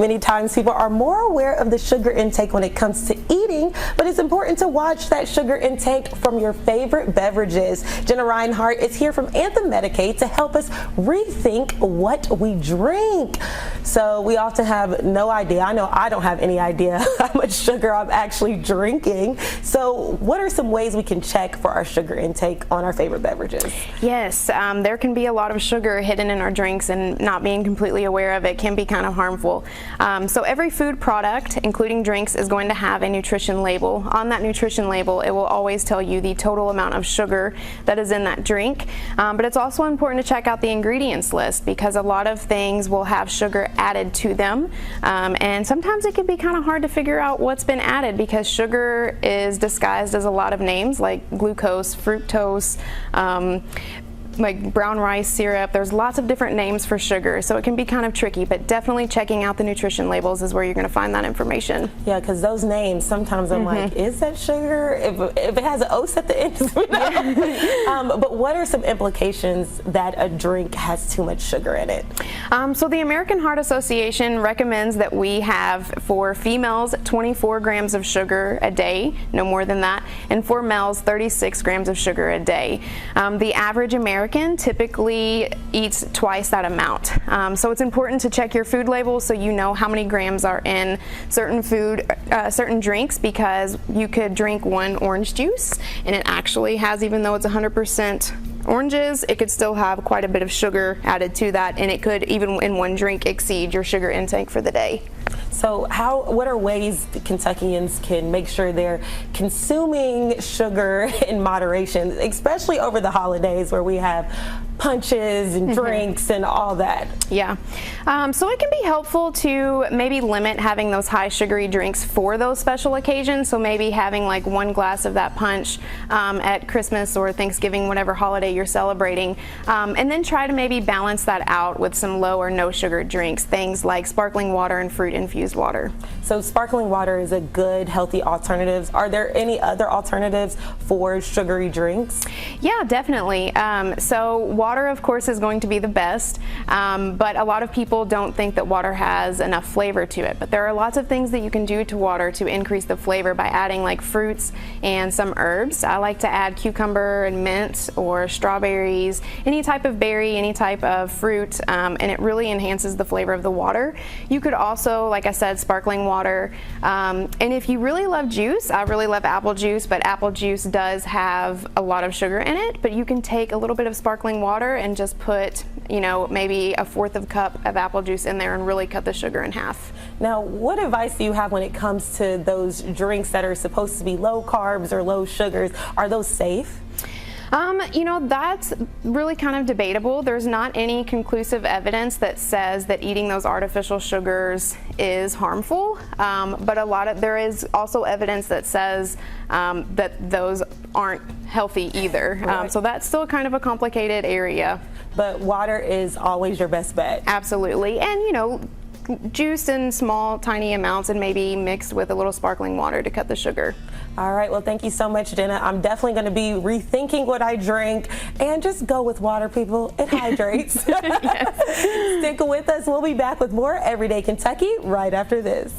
Many times people are more aware of the sugar intake when it comes to eating, but it's important to watch that sugar intake from your favorite beverages. Jenna Reinhart is here from Anthem Medicaid to help us rethink what we drink. So we often have no idea. I know I don't have any idea how much sugar I'm actually drinking. So what are some ways we can check for our sugar intake on our favorite beverages? Yes, there can be a lot of sugar hidden in our drinks, and not being completely aware of it can be kind of harmful. So every food product, including drinks, is going to have a nutrition label. On that nutrition label, it will always tell you the total amount of sugar that is in that drink. But it's also important to check out the ingredients list, because a lot of things will have sugar added to them. And sometimes it can be kind of hard to figure out what's been added, because sugar is disguised as a lot of names like glucose, fructose, like brown rice syrup. There's lots of different names for sugar, so it can be kind of tricky, but definitely checking out the nutrition labels is where you're going to find that information. Yeah, because those names, sometimes I'm like, is that sugar? If it has an O at the end, but what are some implications that a drink has too much sugar in it? So the American Heart Association recommends that we have, for females, 24 grams of sugar a day, no more than that, and for males, 36 grams of sugar a day. The average American typically eats twice that amount. So it's important to check your food labels so you know how many grams are in certain certain drinks, because you could drink one orange juice and it actually has, even though it's 100% oranges, it could still have quite a bit of sugar added to that, and it could, even in one drink, exceed your sugar intake for the day. So what are ways that Kentuckians can make sure they're consuming sugar in moderation, especially over the holidays where we have punches and drinks and all that? Yeah, so it can be helpful to maybe limit having those high sugary drinks for those special occasions. So maybe having like one glass of that punch at Christmas or Thanksgiving, whatever holiday you're celebrating, and then try to maybe balance that out with some low or no sugar drinks, things like sparkling water and fruit infused water. So sparkling water is a good, healthy alternative. Are there any other alternatives for sugary drinks? Yeah, definitely. So water, of course, is going to be the best, but a lot of people don't think that water has enough flavor to it. But there are lots of things that you can do to water to increase the flavor by adding like fruits and some herbs. I like to add cucumber and mint or strawberries, any type of berry, any type of fruit, and it really enhances the flavor of the water. You could also, like I said, sparkling water. And if you really love juice, I really love apple juice, but apple juice does have a lot of sugar in it. But you can take a little bit of sparkling water and just put, you know, maybe a 1/4 cup of apple juice in there and really cut the sugar in half. Now, what advice do you have when it comes to those drinks that are supposed to be low carbs or low sugars? Are those safe? You know, that's really kind of debatable. There's not any conclusive evidence that says that eating those artificial sugars is harmful, but there is also evidence that says that those aren't healthy either. Right. So that's still kind of a complicated area. But water is always your best bet. Absolutely. And, you know, juice in small, tiny amounts, and maybe mixed with a little sparkling water to cut the sugar. All right, well, thank you so much, Jenna. I'm definitely going to be rethinking what I drink, and just go with water, people. It hydrates. Stick with us. We'll be back with more Everyday Kentucky right after this.